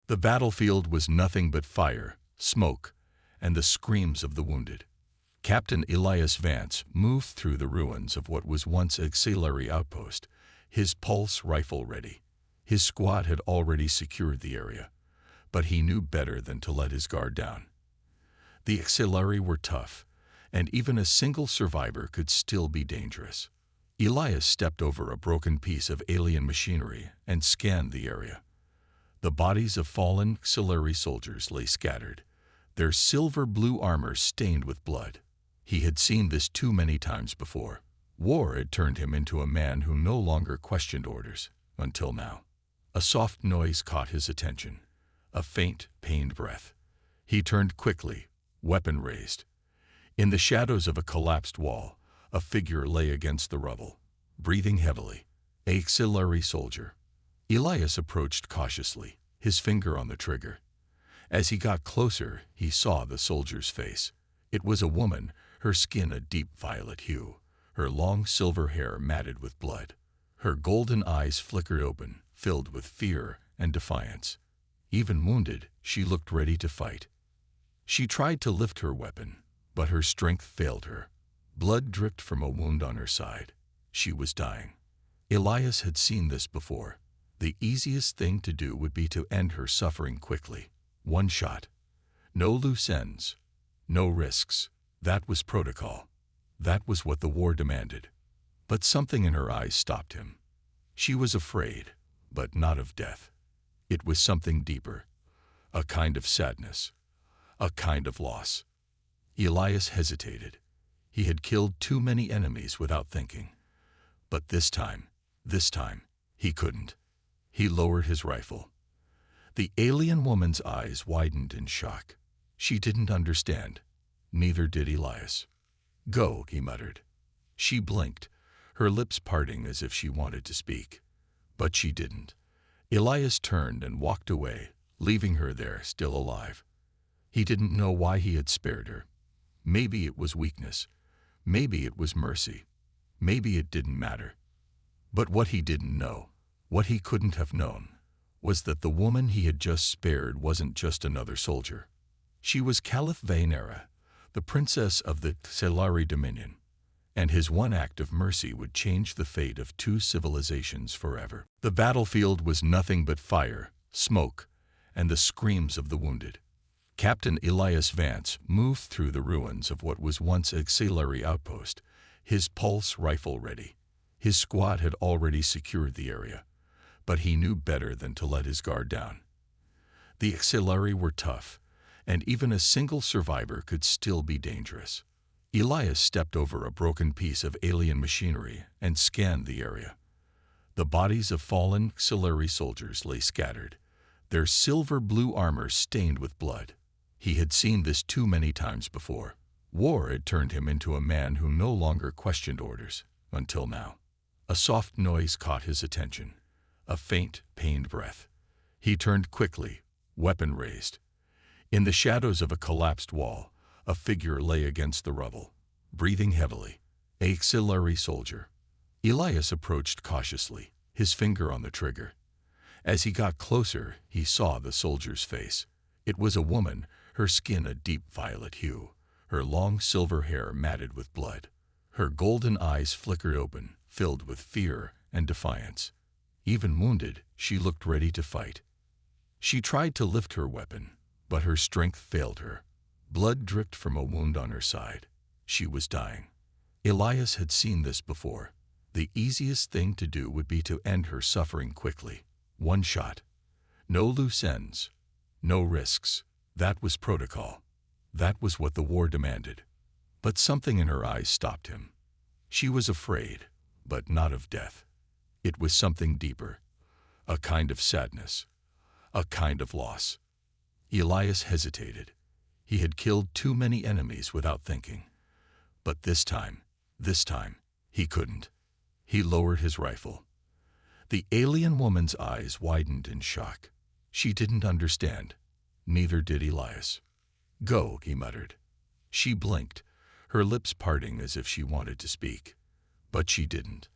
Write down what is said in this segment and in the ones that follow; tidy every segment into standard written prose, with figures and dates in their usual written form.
The battlefield was nothing but fire, smoke, and the screams of the wounded. Captain Elias Vance moved through the ruins of what was once auxiliary outpost, his pulse rifle ready. His squad had already secured the area, but he knew better than to let his guard down. The auxiliary were tough, and even a single survivor could still be dangerous. Elias stepped over a broken piece of alien machinery and scanned the area. The bodies of fallen auxiliary soldiers lay scattered, their silver-blue armor stained with blood. He had seen this too many times before. War had turned him into a man who no longer questioned orders, until now. A soft noise caught his attention, a faint, pained breath. He turned quickly, weapon raised. In the shadows of a collapsed wall, a figure lay against the rubble, breathing heavily. An auxiliary soldier. Elias approached cautiously, his finger on the trigger. As he got closer, he saw the soldier's face. It was a woman, her skin a deep violet hue, her long silver hair matted with blood. Her golden eyes flickered open, filled with fear and defiance. Even wounded, she looked ready to fight. She tried to lift her weapon, but her strength failed her. Blood dripped from a wound on her side. She was dying. Elias had seen this before. The easiest thing to do would be to end her suffering quickly. One shot. No loose ends. No risks. That was protocol. That was what the war demanded. But something in her eyes stopped him. She was afraid, but not of death. It was something deeper. A kind of sadness. A kind of loss. Elias hesitated. He had killed too many enemies without thinking. But this time, he couldn't. He lowered his rifle. The alien woman's eyes widened in shock. She didn't understand. Neither did Elias. "Go," he muttered. She blinked, her lips parting as if she wanted to speak. But she didn't. Elias turned and walked away, leaving her there still alive. He didn't know why he had spared her. Maybe it was weakness. Maybe it was mercy. Maybe it didn't matter. But what he didn't know, what he couldn't have known, was that the woman he had just spared wasn't just another soldier. She was Caliph Vainera, the princess of the Auxiliary Dominion, and his one act of mercy would change the fate of two civilizations forever. The battlefield was nothing but fire, smoke, and the screams of the wounded. Captain Elias Vance moved through the ruins of what was once auxiliary outpost, his pulse rifle ready. His squad had already secured the area, but he knew better than to let his guard down. The auxiliary were tough, and even a single survivor could still be dangerous. Elias stepped over a broken piece of alien machinery and scanned the area. The bodies of fallen auxiliary soldiers lay scattered, their silver-blue armor stained with blood. He had seen this too many times before. War had turned him into a man who no longer questioned orders, until now. A soft noise caught his attention, a faint, pained breath. He turned quickly, weapon raised. In the shadows of a collapsed wall, a figure lay against the rubble, breathing heavily. An auxiliary soldier. Elias approached cautiously, his finger on the trigger. As he got closer, he saw the soldier's face. It was a woman, her skin a deep violet hue, her long silver hair matted with blood. Her golden eyes flickered open, filled with fear and defiance. Even wounded, she looked ready to fight. She tried to lift her weapon, but her strength failed her. Blood dripped from a wound on her side. She was dying. Elias had seen this before. The easiest thing to do would be to end her suffering quickly. One shot. No loose ends. No risks. That was protocol. That was what the war demanded. But something in her eyes stopped him. She was afraid, but not of death. It was something deeper. A kind of sadness. A kind of loss. Elias hesitated. He had killed too many enemies without thinking. But this time, he couldn't. He lowered his rifle. The alien woman's eyes widened in shock. She didn't understand. Neither did Elias. "Go," he muttered. She blinked, her lips parting as if she wanted to speak. But she didn't.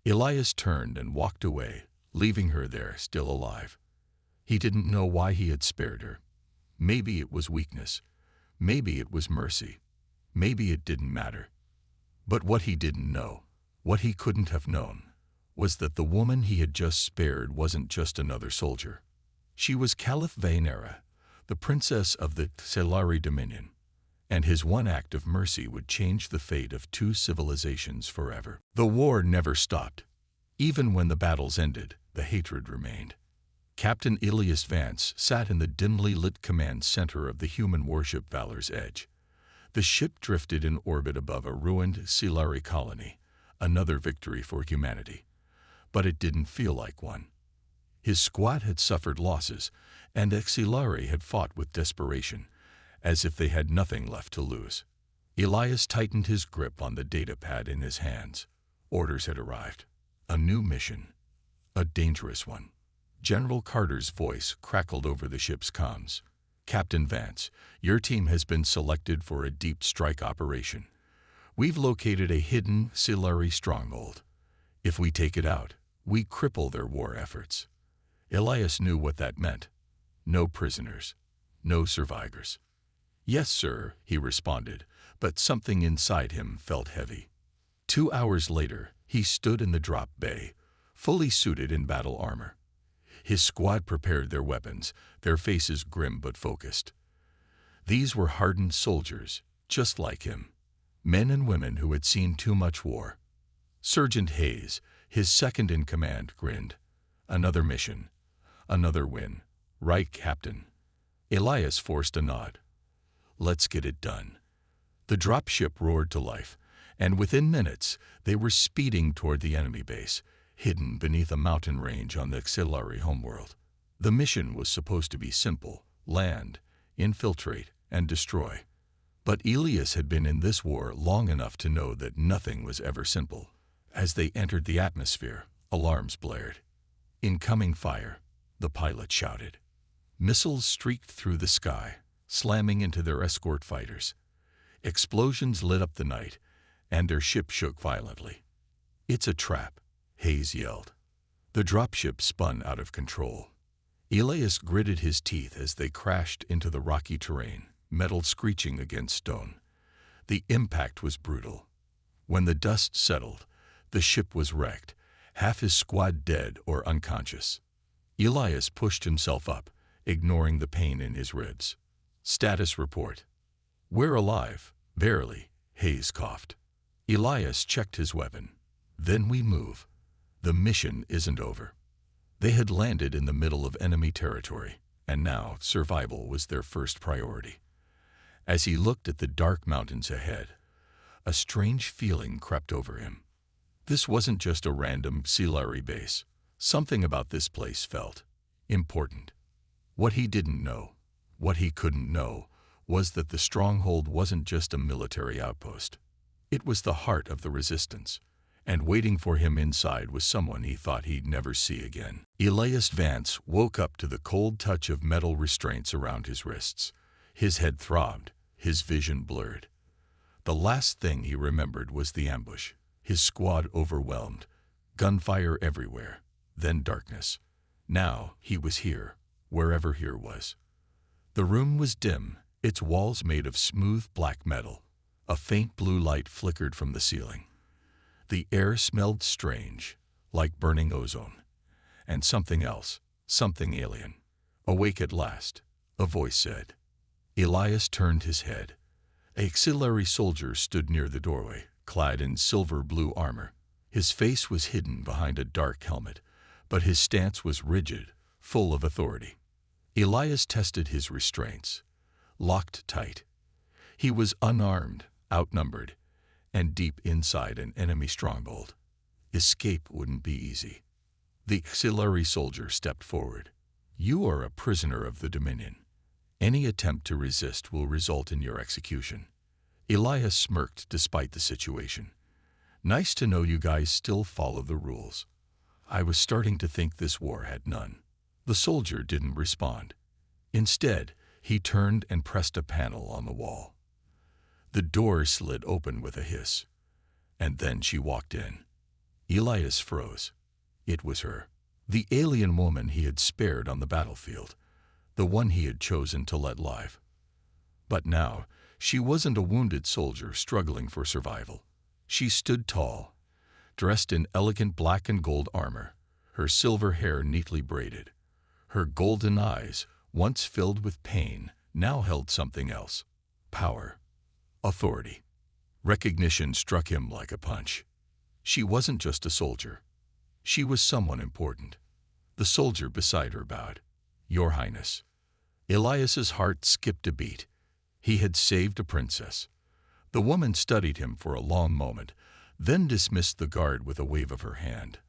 Elias turned and walked away, leaving her there still alive. He didn't know why he had spared her. Maybe it was weakness. Maybe it was mercy. Maybe it didn't matter. But what he didn't know, what he couldn't have known, was that the woman he had just spared wasn't just another soldier. She was Caliph Vainera, the princess of the Selari Dominion, and his one act of mercy would change the fate of 2 civilizations forever. The war never stopped. Even when the battles ended, the hatred remained. Captain Elias Vance sat in the dimly lit command center of the human warship Valor's Edge. The ship drifted in orbit above a ruined Selari colony, another victory for humanity. But it didn't feel like one. His squad had suffered losses, and Exilari had fought with desperation, as if they had nothing left to lose. Elias tightened his grip on the data pad in his hands. Orders had arrived. A new mission. A dangerous one. General Carter's voice crackled over the ship's comms. Captain Vance, your team has been selected for a deep strike operation. We've located a hidden Selari stronghold. If we take it out, we cripple their war efforts. Elias knew what that meant. No prisoners. No survivors. Yes, sir, he responded, but something inside him felt heavy. 2 hours later, he stood in the drop bay, fully suited in battle armor. His squad prepared their weapons, their faces grim but focused. These were hardened soldiers, just like him. Men and women who had seen too much war. Sergeant Hayes, his second in command, grinned. Another mission. Another win. Right, Captain? Elias forced a nod. Let's get it done. The dropship roared to life, and within minutes they were speeding toward the enemy base, hidden beneath a mountain range on the Xilari homeworld. The mission was supposed to be simple: land, infiltrate, and destroy. But Elias had been in this war long enough to know that nothing was ever simple. As they entered the atmosphere, alarms blared. Incoming fire, the pilot shouted. Missiles streaked through the sky, slamming into their escort fighters. Explosions lit up the night, and their ship shook violently. It's a trap, Hayes yelled. The dropship spun out of control. Elias gritted his teeth as they crashed into the rocky terrain, metal screeching against stone. The impact was brutal. When the dust settled, the ship was wrecked, half his squad dead or unconscious. Elias pushed himself up, ignoring the pain in his ribs. Status report. We're alive, barely, Hayes coughed. Elias checked his weapon. Then we move. The mission isn't over. They had landed in the middle of enemy territory, and now survival was their first priority. As he looked at the dark mountains ahead, a strange feeling crept over him. This wasn't just a random Selari base. Something about this place felt important. What he didn't know, what he couldn't know, was that the stronghold wasn't just a military outpost. It was the heart of the resistance, and waiting for him inside was someone he thought he'd never see again. Elias Vance woke up to the cold touch of metal restraints around his wrists. His head throbbed, his vision blurred. The last thing he remembered was the ambush, his squad overwhelmed, gunfire everywhere, then darkness. Now he was here, wherever here was. The room was dim, its walls made of smooth black metal. A faint blue light flickered from the ceiling. The air smelled strange, like burning ozone. And something else, something alien. Awake at last, a voice said. Elias turned his head. A auxiliary soldier stood near the doorway, clad in silver-blue armor. His face was hidden behind a dark helmet, but his stance was rigid, full of authority. Elias tested his restraints, locked tight. He was unarmed, outnumbered, and deep inside an enemy stronghold. Escape wouldn't be easy. The auxiliary soldier stepped forward. You are a prisoner of the Dominion. Any attempt to resist will result in your execution. Elias smirked despite the situation. Nice to know you guys still follow the rules. I was starting to think this war had none. The soldier didn't respond. Instead, he turned and pressed a panel on the wall. The door slid open with a hiss, and then she walked in. Elias froze. It was her, The alien woman he had spared on the battlefield, the one he had chosen to let live. But now, she wasn't a wounded soldier struggling for survival. She stood tall, dressed in elegant black and gold armor, her silver hair neatly braided. Her golden eyes, once filled with pain, now held something else: power, authority. Recognition struck him like a punch. She wasn't just a soldier. She was someone important. The soldier beside her bowed. "Your Highness." Elias's heart skipped a beat. He had saved a princess. The woman studied him for a long moment, then dismissed the guard with a wave of her hand.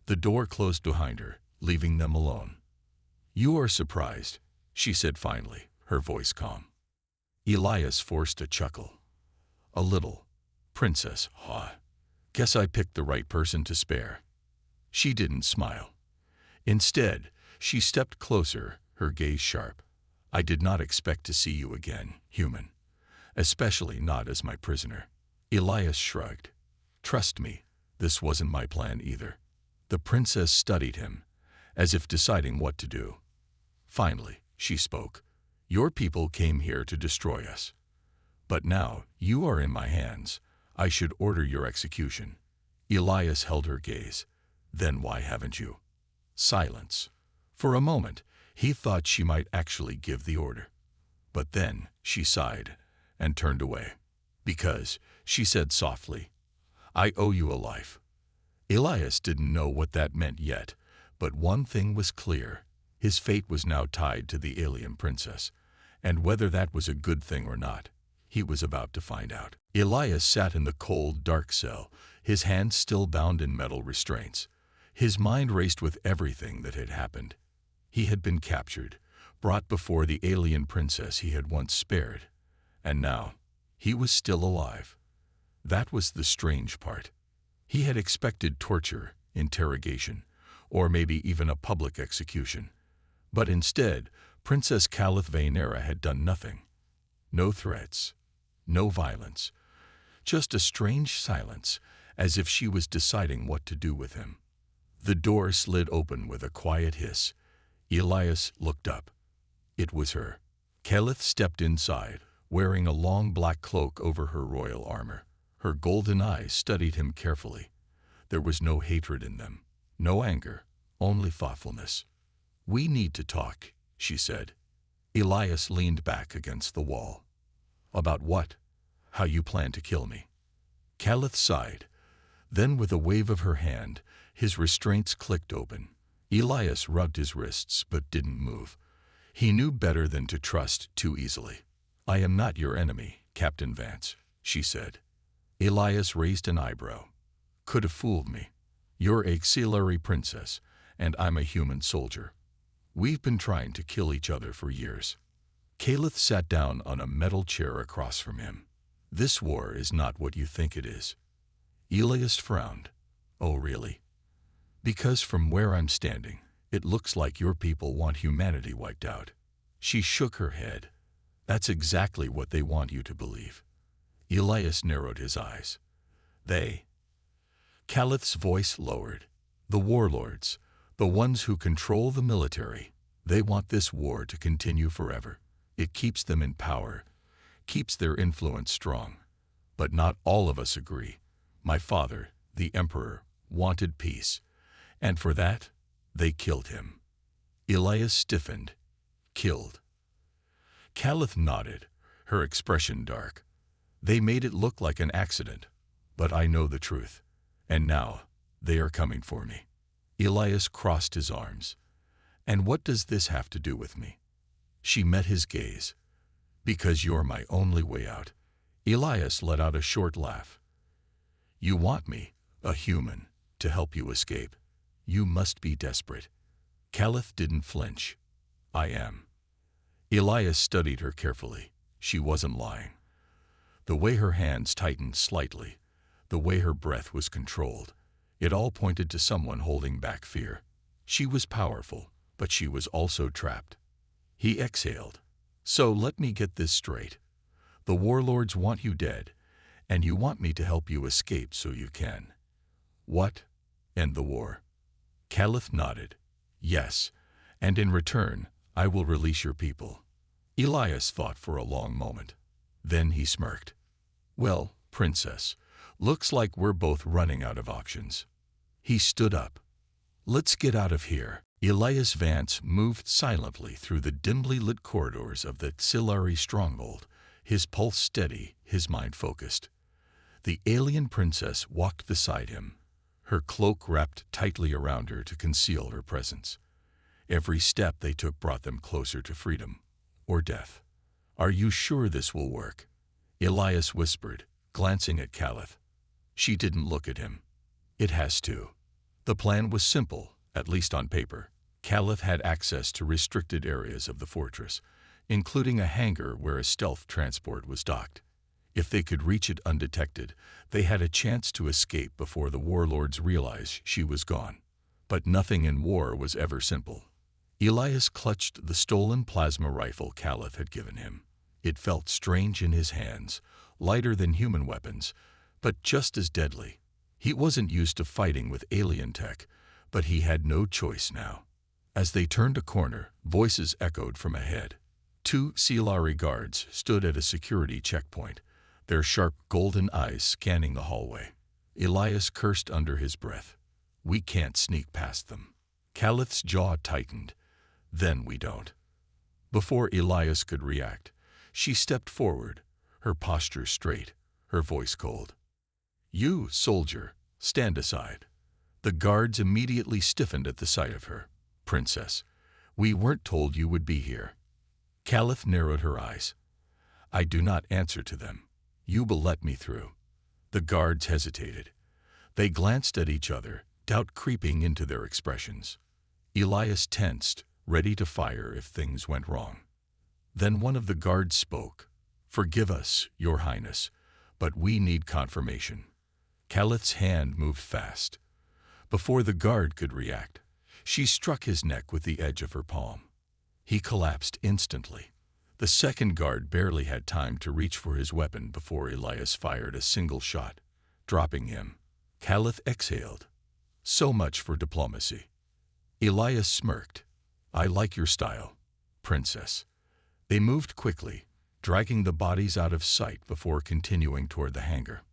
The door closed behind her, leaving them alone. "You are surprised," she said finally, her voice calm. Elias forced a chuckle. "A little. Princess, huh? Guess I picked the right person to spare." She didn't smile. Instead, she stepped closer, her gaze sharp. "I did not expect to see you again, human. Especially not as my prisoner." Elias shrugged. "Trust me, this wasn't my plan either." The princess studied him, as if deciding what to do. Finally, she spoke. "Your people came here to destroy us. But now, you are in my hands. I should order your execution." Elias held her gaze. "Then why haven't you?" Silence. For a moment, he thought she might actually give the order. But then she sighed and turned away. "Because," she said softly, "I owe you a life." Elias didn't know what that meant yet, but one thing was clear. His fate was now tied to the alien princess, and whether that was a good thing or not, he was about to find out. Elias sat in the cold, dark cell, his hands still bound in metal restraints. His mind raced with everything that had happened. He had been captured, brought before the alien princess he had once spared, and now he was still alive. That was the strange part. He had expected torture, interrogation, or maybe even a public execution. But instead, Princess Calith Vaynera had done nothing. No threats, no violence, just a strange silence, as if she was deciding what to do with him. The door slid open with a quiet hiss. Elias looked up. It was her. Calith stepped inside, wearing a long black cloak over her royal armor. Her golden eyes studied him carefully. There was no hatred in them, no anger, only thoughtfulness. "We need to talk," she said. Elias leaned back against the wall. "About what? How you plan to kill me?" Calith sighed. Then with a wave of her hand, his restraints clicked open. Elias rubbed his wrists but didn't move. He knew better than to trust too easily. "I am not your enemy, Captain Vance," she said. Elias raised an eyebrow. "Could have fooled me. You're a auxiliary princess, and I'm a human soldier. We've been trying to kill each other for years." Calith sat down on a metal chair across from him. "This war is not what you think it is." Elias frowned. "Oh, really?" "Because from where I'm standing, it looks like your people want humanity wiped out." She shook her head. "That's exactly what they want you to believe." Elias narrowed his eyes. "They?" Calith's voice lowered. "The warlords, the ones who control the military, they want this war to continue forever. It keeps them in power, keeps their influence strong. But not all of us agree. My father, the emperor, wanted peace, and for that, they killed him." Elias stiffened. "Killed?" Calith nodded, her expression dark. "They made it look like an accident, but I know the truth, and now they are coming for me." Elias crossed his arms. "And what does this have to do with me?" She met his gaze. "Because you're my only way out." Elias let out a short laugh. "You want me, a human, to help you escape. You must be desperate." Calith didn't flinch. "I am." Elias studied her carefully. She wasn't lying. The way her hands tightened slightly, the way her breath was controlled, it all pointed to someone holding back fear. She was powerful, but she was also trapped. He exhaled. "So let me get this straight. The warlords want you dead, and you want me to help you escape so you can. What? End the war?" Calith nodded. Yes, and in return, I will release your people. Elias thought for a long moment. Then he smirked. Well, Princess, looks like we're both running out of options. He stood up. Let's get out of here. Elias Vance moved silently through the dimly lit corridors of the Xilari stronghold, his pulse steady, his mind focused. The alien princess walked beside him, her cloak wrapped tightly around her to conceal her presence. Every step they took brought them closer to freedom, or death. Are you sure this will work? Elias whispered, glancing at Caliph. She didn't look at him. It has to. The plan was simple, at least on paper. Caliph had access to restricted areas of the fortress, including a hangar where a stealth transport was docked. If they could reach it undetected, they had a chance to escape before the warlords realized she was gone. But nothing in war was ever simple. Elias clutched the stolen plasma rifle Caliph had given him. It felt strange in his hands, lighter than human weapons, but just as deadly. He wasn't used to fighting with alien tech, but he had no choice now. As they turned a corner, voices echoed from ahead. 2 Xilari guards stood at a security checkpoint, their sharp golden eyes scanning the hallway. Elias cursed under his breath. We can't sneak past them. Caliph's jaw tightened. Then we don't. Before Elias could react, she stepped forward, her posture straight, her voice cold. You, soldier, stand aside. The guards immediately stiffened at the sight of her. Princess, we weren't told you would be here. Caliph narrowed her eyes. I do not answer to them. You will let me through. The guards hesitated. They glanced at each other, doubt creeping into their expressions. Elias tensed, ready to fire if things went wrong. Then one of the guards spoke. Forgive us, Your Highness, but we need confirmation. Caliph's hand moved fast. Before the guard could react, she struck his neck with the edge of her palm. He collapsed instantly. The second guard barely had time to reach for his weapon before Elias fired a single shot, dropping him. Caliph exhaled. So much for diplomacy. Elias smirked. I like your style, Princess. They moved quickly, dragging the bodies out of sight before continuing toward the hangar.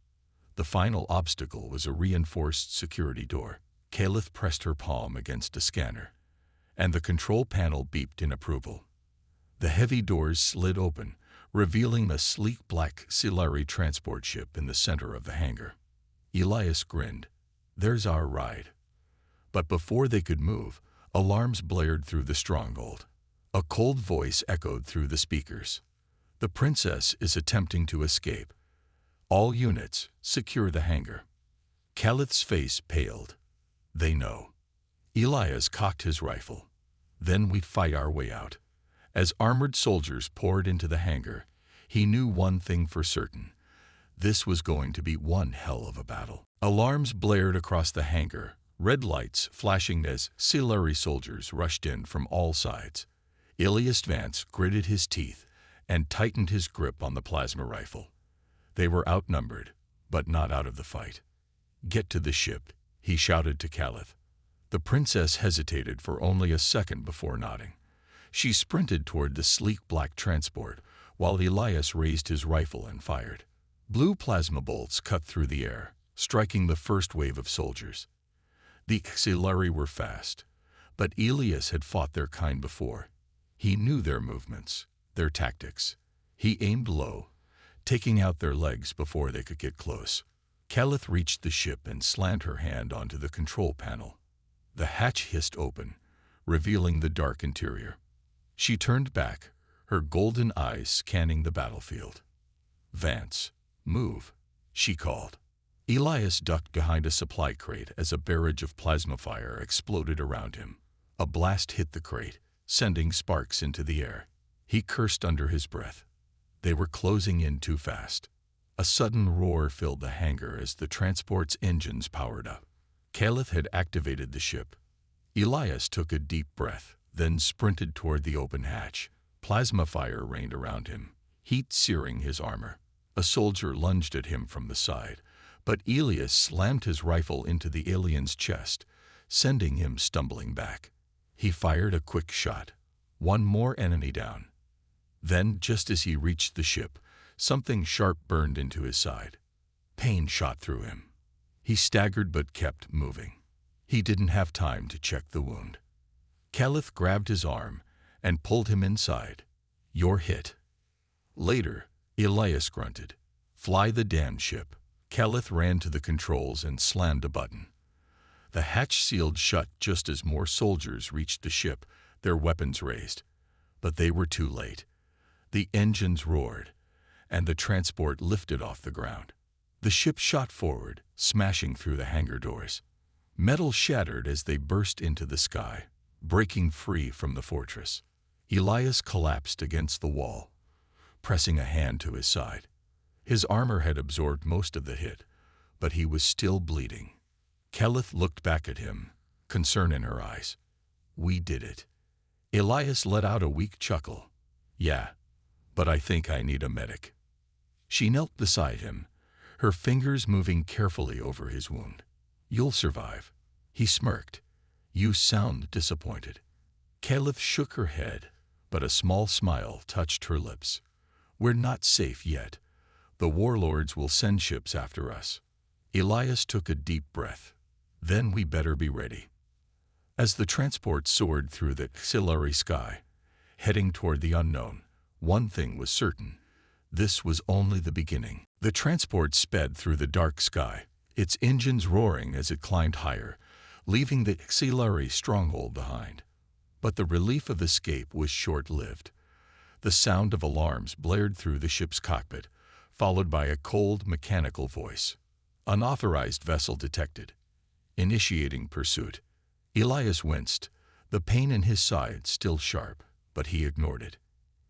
The final obstacle was a reinforced security door. Caliph pressed her palm against a scanner, and the control panel beeped in approval. The heavy doors slid open, revealing a sleek black Xilari transport ship in the center of the hangar. Elias grinned. There's our ride. But before they could move, alarms blared through the stronghold. A cold voice echoed through the speakers. The princess is attempting to escape. All units, secure the hangar. Caliph's face paled. They know. Elias cocked his rifle. Then we fight our way out. As armored soldiers poured into the hangar, he knew one thing for certain. This was going to be one hell of a battle. Alarms blared across the hangar, red lights flashing as Xilari soldiers rushed in from all sides. Elias Vance gritted his teeth and tightened his grip on the plasma rifle. They were outnumbered, but not out of the fight. Get to the ship, he shouted to Caliph. The princess hesitated for only a second before nodding. She sprinted toward the sleek black transport, while Elias raised his rifle and fired. Blue plasma bolts cut through the air, striking the first wave of soldiers. The Xilari were fast, but Elias had fought their kind before. He knew their movements, their tactics. He aimed low, taking out their legs before they could get close. Caliph reached the ship and slammed her hand onto the control panel. The hatch hissed open, revealing the dark interior. She turned back, her golden eyes scanning the battlefield. Vance, move, she called. Elias ducked behind a supply crate as a barrage of plasma fire exploded around him. A blast hit the crate, sending sparks into the air. He cursed under his breath. They were closing in too fast. A sudden roar filled the hangar as the transport's engines powered up. Caliph had activated the ship. Elias took a deep breath, then sprinted toward the open hatch. Plasma fire rained around him, heat searing his armor. A soldier lunged at him from the side, but Elias slammed his rifle into the alien's chest, sending him stumbling back. He fired a quick shot. One more enemy down. Then, just as he reached the ship, something sharp burned into his side. Pain shot through him. He staggered but kept moving. He didn't have time to check the wound. Caliph grabbed his arm and pulled him inside. "You're hit." Later, Elias grunted. "Fly the damned ship." Caliph ran to the controls and slammed a button. The hatch sealed shut just as more soldiers reached the ship, their weapons raised. But they were too late. The engines roared, and the transport lifted off the ground. The ship shot forward, smashing through the hangar doors. Metal shattered as they burst into the sky, breaking free from the fortress. Elias collapsed against the wall, pressing a hand to his side. His armor had absorbed most of the hit, but he was still bleeding. Caliph looked back at him, concern in her eyes. "We did it." Elias let out a weak chuckle. "Yeah, but I think I need a medic." She knelt beside him, her fingers moving carefully over his wound. "You'll survive." He smirked. "You sound disappointed." Caliph shook her head, but a small smile touched her lips. "We're not safe yet. The warlords will send ships after us." Elias took a deep breath. "Then we better be ready." As the transport soared through the silvery sky, heading toward the unknown, one thing was certain. This was only the beginning. The transport sped through the dark sky, its engines roaring as it climbed higher, leaving the auxiliary stronghold behind. But the relief of escape was short-lived. The sound of alarms blared through the ship's cockpit, followed by a cold, mechanical voice. "Unauthorized vessel detected. Initiating pursuit." Elias winced, the pain in his side still sharp, but he ignored it.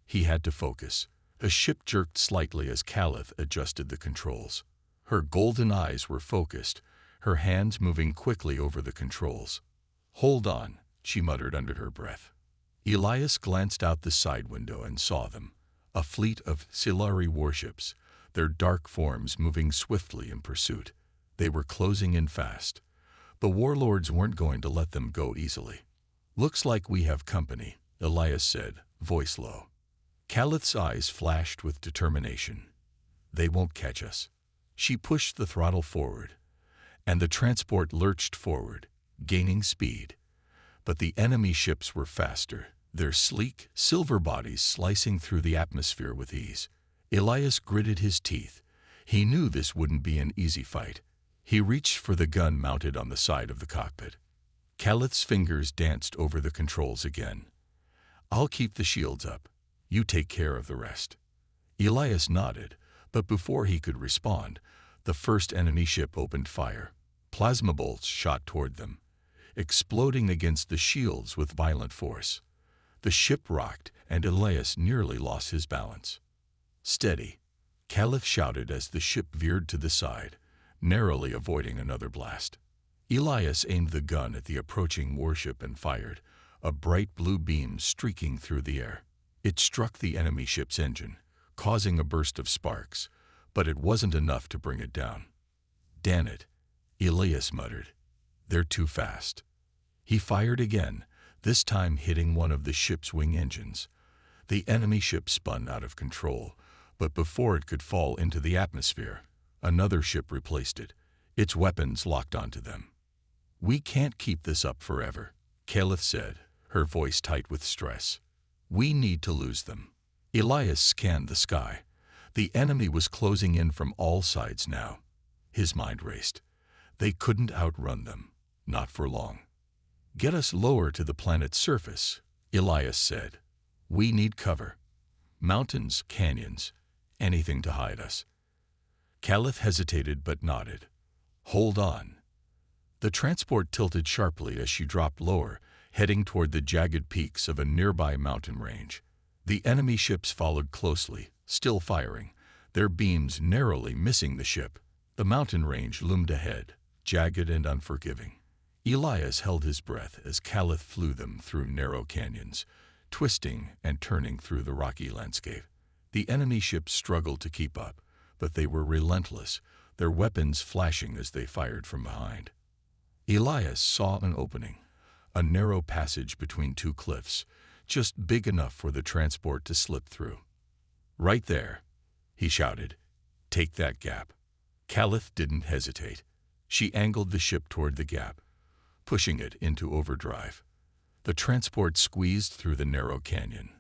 He had to focus. The ship jerked slightly as Caliph adjusted the controls. Her golden eyes were focused, her hands moving quickly over the controls. "Hold on," she muttered under her breath. Elias glanced out the side window and saw them, a fleet of Silari warships, their dark forms moving swiftly in pursuit. They were closing in fast. The warlords weren't going to let them go easily. "Looks like we have company," Elias said, voice low. Caliph's eyes flashed with determination. "They won't catch us." She pushed the throttle forward, and the transport lurched forward, gaining speed. But the enemy ships were faster, their sleek, silver bodies slicing through the atmosphere with ease. Elias gritted his teeth. He knew this wouldn't be an easy fight. He reached for the gun mounted on the side of the cockpit. Caliph's fingers danced over the controls again. "I'll keep the shields up. You take care of the rest." Elias nodded, but before he could respond, the first enemy ship opened fire. Plasma bolts shot toward them, exploding against the shields with violent force. The ship rocked, and Elias nearly lost his balance. "Steady," Caliph shouted as the ship veered to the side, narrowly avoiding another blast. Elias aimed the gun at the approaching warship and fired, a bright blue beam streaking through the air. It struck the enemy ship's engine, causing a burst of sparks, but it wasn't enough to bring it down. "Damn it," Elias muttered. "They're too fast." He fired again, this time hitting one of the ship's wing engines. The enemy ship spun out of control, but before it could fall into the atmosphere, another ship replaced it, its weapons locked onto them. "We can't keep this up forever," Caliph said, her voice tight with stress. "We need to lose them." Elias scanned the sky. The enemy was closing in from all sides now. His mind raced. They couldn't outrun them, not for long. "Get us lower to the planet's surface," Elias said. "We need cover. Mountains, canyons, anything to hide us." Caliph hesitated but nodded. "Hold on." The transport tilted sharply as she dropped lower, heading toward the jagged peaks of a nearby mountain range. The enemy ships followed closely, still firing, their beams narrowly missing the ship. The mountain range loomed ahead, jagged and unforgiving. Elias held his breath as Caliph flew them through narrow canyons, twisting and turning through the rocky landscape. The enemy ships struggled to keep up, but they were relentless, their weapons flashing as they fired from behind. Elias saw an opening, a narrow passage between two cliffs, just big enough for the transport to slip through. "Right there," he shouted. "Take that gap." Caliph didn't hesitate. She angled the ship toward the gap, pushing it into overdrive. The transport squeezed through the narrow canyon,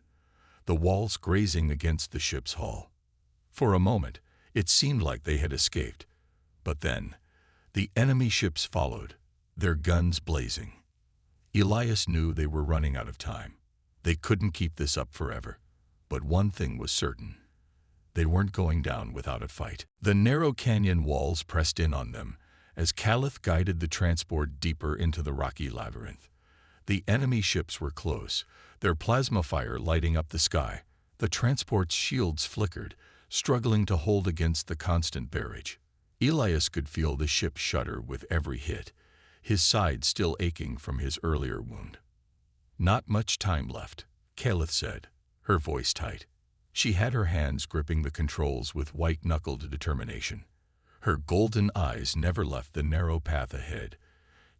the walls grazing against the ship's hull. For a moment, it seemed like they had escaped, but then the enemy ships followed, their guns blazing. Elias knew they were running out of time. They couldn't keep this up forever. But one thing was certain. They weren't going down without a fight. The narrow canyon walls pressed in on them as Caliph guided the transport deeper into the rocky labyrinth. The enemy ships were close, their plasma fire lighting up the sky. The transport's shields flickered, struggling to hold against the constant barrage. Elias could feel the ship shudder with every hit, his side still aching from his earlier wound. "Not much time left," Caliph said, her voice tight. She had her hands gripping the controls with white-knuckled determination. Her golden eyes never left the narrow path ahead,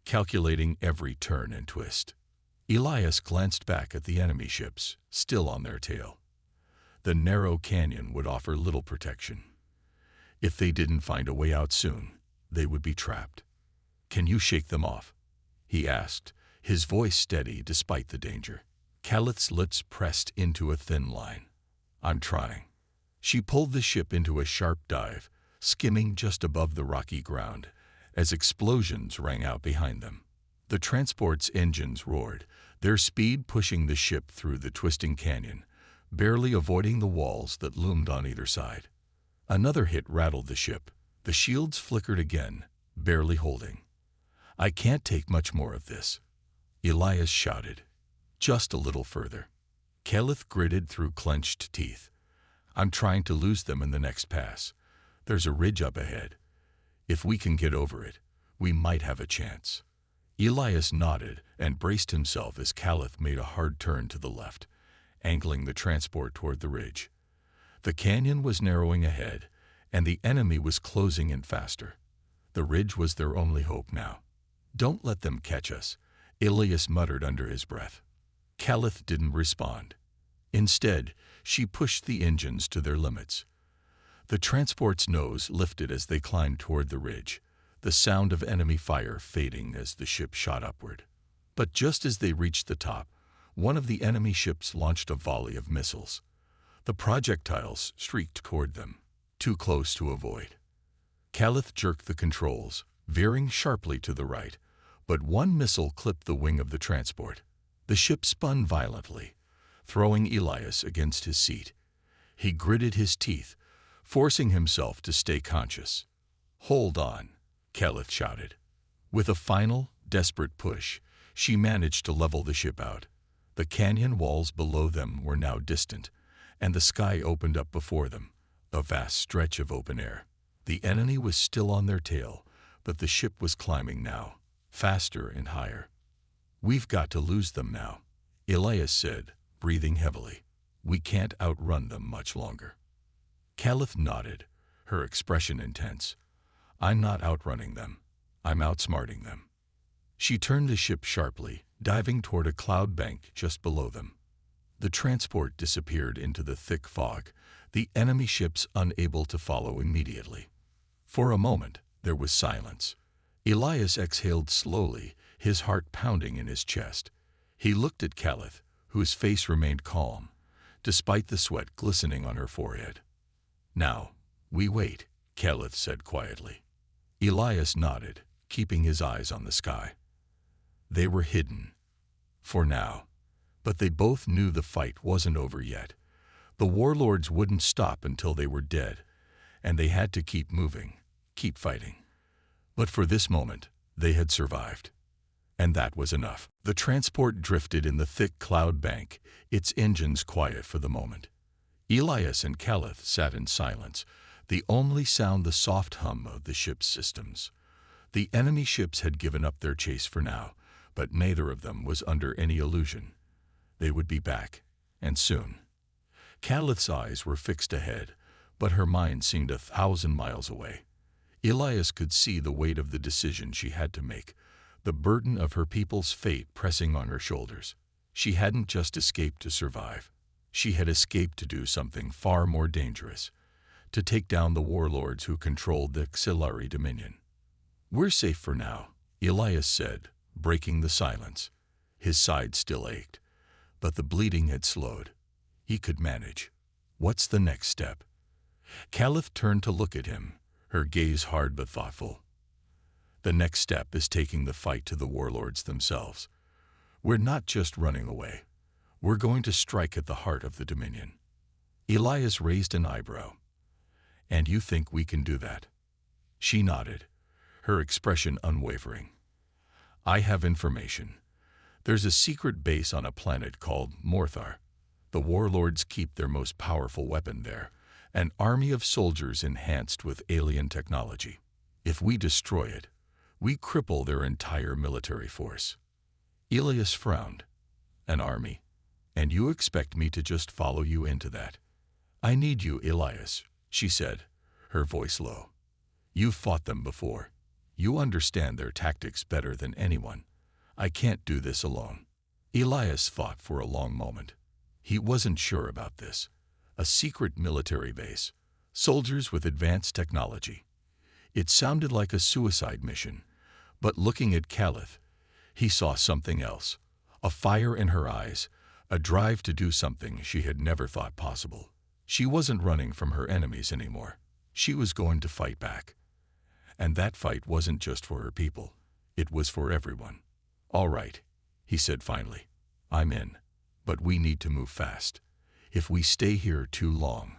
calculating every turn and twist. Elias glanced back at the enemy ships, still on their tail. The narrow canyon would offer little protection. If they didn't find a way out soon, they would be trapped. "Can you shake them off?" he asked, his voice steady despite the danger. Caliph's lips pressed into a thin line. "I'm trying." She pulled the ship into a sharp dive, skimming just above the rocky ground, as explosions rang out behind them. The transport's engines roared, their speed pushing the ship through the twisting canyon, barely avoiding the walls that loomed on either side. Another hit rattled the ship. The shields flickered again, barely holding. "I can't take much more of this," Elias shouted. "Just a little further." Caliph gritted through clenched teeth. "I'm trying to lose them in the next pass. There's a ridge up ahead. If we can get over it, we might have a chance." Elias nodded and braced himself as Caliph made a hard turn to the left, angling the transport toward the ridge. The canyon was narrowing ahead, and the enemy was closing in faster. The ridge was their only hope now. "Don't let them catch us," Elias muttered under his breath. Caliph didn't respond. Instead, she pushed the engines to their limits. The transport's nose lifted as they climbed toward the ridge, the sound of enemy fire fading as the ship shot upward. But just as they reached the top, one of the enemy ships launched a volley of missiles. The projectiles streaked toward them, too close to avoid. Caliph jerked the controls, veering sharply to the right, but one missile clipped the wing of the transport. The ship spun violently, throwing Elias against his seat. He gritted his teeth, forcing himself to stay conscious. "Hold on," Caliph shouted. With a final, desperate push, she managed to level the ship out. The canyon walls below them were now distant, and the sky opened up before them, a vast stretch of open air. The enemy was still on their tail, but the ship was climbing now, faster and higher. "We've got to lose them now," Elias said, breathing heavily. "We can't outrun them much longer." Caliph nodded, her expression intense. "I'm not outrunning them. I'm outsmarting them." She turned the ship sharply, diving toward a cloud bank just below them. The transport disappeared into the thick fog, the enemy ships unable to follow immediately. For a moment, there was silence. Elias exhaled slowly, his heart pounding in his chest. He looked at Caliph, whose face remained calm, despite the sweat glistening on her forehead. "Now, we wait," Caliph said quietly. Elias nodded, keeping his eyes on the sky. They were hidden, for now, but they both knew the fight wasn't over yet. The warlords wouldn't stop until they were dead, and they had to keep moving, keep fighting. But for this moment, they had survived. And that was enough. The transport drifted in the thick cloud bank, its engines quiet for the moment. Elias and Caliph sat in silence, the only sound the soft hum of the ship's systems. The enemy ships had given up their chase for now, but neither of them was under any illusion. They would be back, and soon. Caliph's eyes were fixed ahead, but her mind seemed 1,000 miles away. Elias could see the weight of the decision she had to make, the burden of her people's fate pressing on her shoulders. She hadn't just escaped to survive. She had escaped to do something far more dangerous, to take down the warlords who controlled the Xilari Dominion. "We're safe for now," Elias said, breaking the silence. His side still ached, but the bleeding had slowed. He could manage. "What's the next step?" Caliph turned to look at him, her gaze hard but thoughtful. "The next step is taking the fight to the warlords themselves. We're not just running away. We're going to strike at the heart of the Dominion." Elias raised an eyebrow. "And you think we can do that?" She nodded, her expression unwavering. "I have information. There's a secret base on a planet called Morthar. The warlords keep their most powerful weapon there, an army of soldiers enhanced with alien technology. If we destroy it, we cripple their entire military force." Elias frowned. "An army? And you expect me to just follow you into that?" "I need you, Elias," she said, her voice low. "You've fought them before. You understand their tactics better than anyone. I can't do this alone." Elias thought for a long moment. He wasn't sure about this. A secret military base, soldiers with advanced technology. It sounded like a suicide mission, but looking at Caliph, he saw something else, a fire in her eyes, a drive to do something she had never thought possible. She wasn't running from her enemies anymore. She was going to fight back. And that fight wasn't just for her people. It was for everyone. "All right," he said finally. "I'm in. But we need to move fast. If we stay here too long,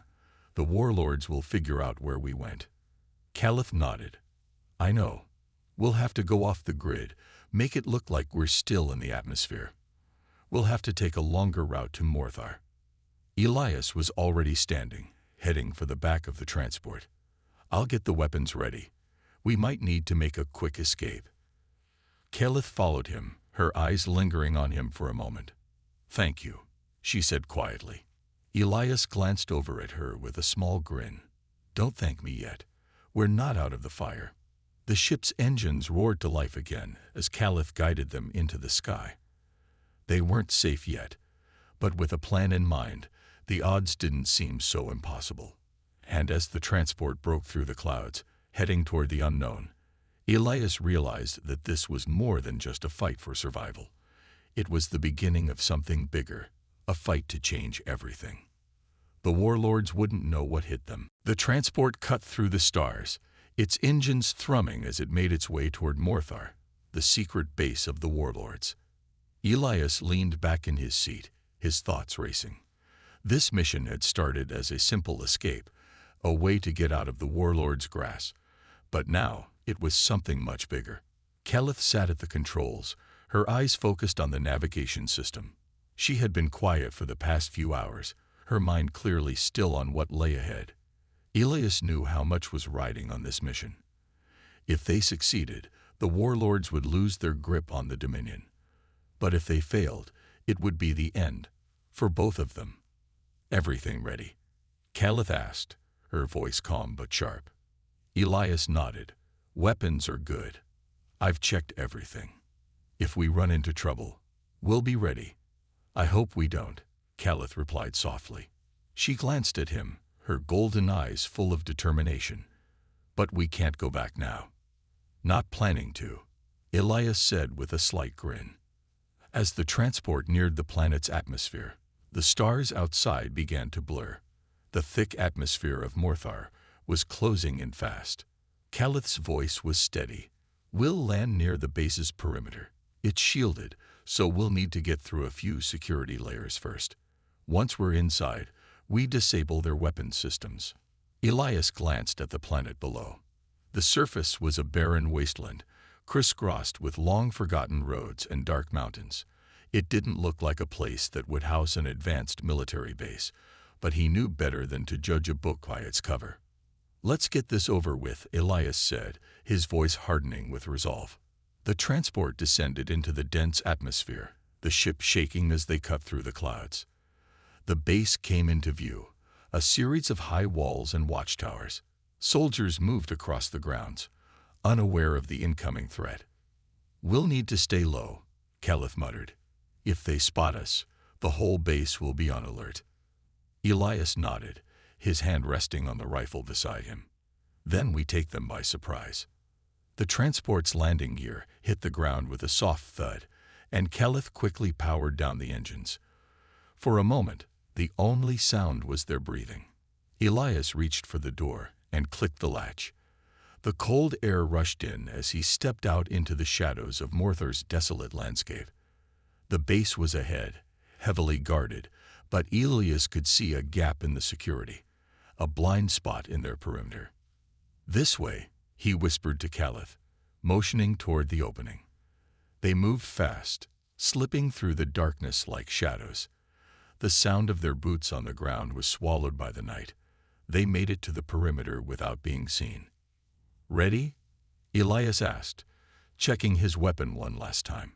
the warlords will figure out where we went." Caliph nodded. "I know. We'll have to go off the grid, make it look like we're still in the atmosphere. We'll have to take a longer route to Morthar." Elias was already standing, heading for the back of the transport. "I'll get the weapons ready. We might need to make a quick escape." Caliph followed him, her eyes lingering on him for a moment. "Thank you," she said quietly. Elias glanced over at her with a small grin. "Don't thank me yet. We're not out of the fire." The ship's engines roared to life again as Caliph guided them into the sky. They weren't safe yet, but with a plan in mind, the odds didn't seem so impossible. And as the transport broke through the clouds, heading toward the unknown, Elias realized that this was more than just a fight for survival. It was the beginning of something bigger, a fight to change everything. The warlords wouldn't know what hit them. The transport cut through the stars, its engines thrumming as it made its way toward Morthar, the secret base of the warlords. Elias leaned back in his seat, his thoughts racing. This mission had started as a simple escape, a way to get out of the warlords' grasp. But now it was something much bigger. Caliph sat at the controls, her eyes focused on the navigation system. She had been quiet for the past few hours, her mind clearly still on what lay ahead. Elias knew how much was riding on this mission. If they succeeded, the warlords would lose their grip on the Dominion. But if they failed, it would be the end, for both of them. "Everything ready?" Caliph asked, her voice calm but sharp. Elias nodded. "Weapons are good. I've checked everything. If we run into trouble, we'll be ready." "I hope we don't," Caliph replied softly. She glanced at him, her golden eyes full of determination. "But we can't go back now." "Not planning to," Elias said with a slight grin. As the transport neared the planet's atmosphere, the stars outside began to blur. The thick atmosphere of Morthar was closing in fast. Caliph's voice was steady. "We'll land near the base's perimeter. It's shielded, so we'll need to get through a few security layers first. Once we're inside, we disable their weapons systems." Elias glanced at the planet below. The surface was a barren wasteland, crisscrossed with long-forgotten roads and dark mountains. It didn't look like a place that would house an advanced military base, but he knew better than to judge a book by its cover. "Let's get this over with," Elias said, his voice hardening with resolve. The transport descended into the dense atmosphere, the ship shaking as they cut through the clouds. The base came into view, a series of high walls and watchtowers. Soldiers moved across the grounds, unaware of the incoming threat. "We'll need to stay low," Caliph muttered. "If they spot us, the whole base will be on alert." Elias nodded, his hand resting on the rifle beside him. "Then we take them by surprise." The transport's landing gear hit the ground with a soft thud, and Caliph quickly powered down the engines. For a moment, the only sound was their breathing. Elias reached for the door and clicked the latch. The cold air rushed in as he stepped out into the shadows of Morthor's desolate landscape. The base was ahead, heavily guarded, but Elias could see a gap in the security, a blind spot in their perimeter. "This way," he whispered to Caliph, motioning toward the opening. They moved fast, slipping through the darkness like shadows. The sound of their boots on the ground was swallowed by the night. They made it to the perimeter without being seen. "Ready?" Elias asked, checking his weapon one last time.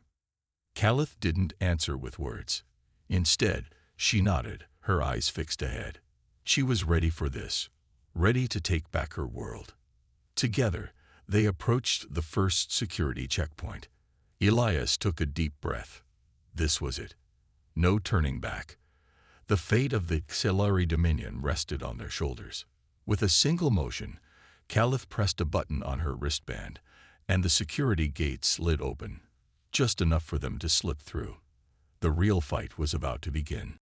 Caliph didn't answer with words. Instead, she nodded, her eyes fixed ahead. She was ready for this, ready to take back her world. Together, they approached the first security checkpoint. Elias took a deep breath. This was it. No turning back. The fate of the HFY Dominion rested on their shoulders. With a single motion, Caliph pressed a button on her wristband, and the security gate slid open, just enough for them to slip through. The real fight was about to begin.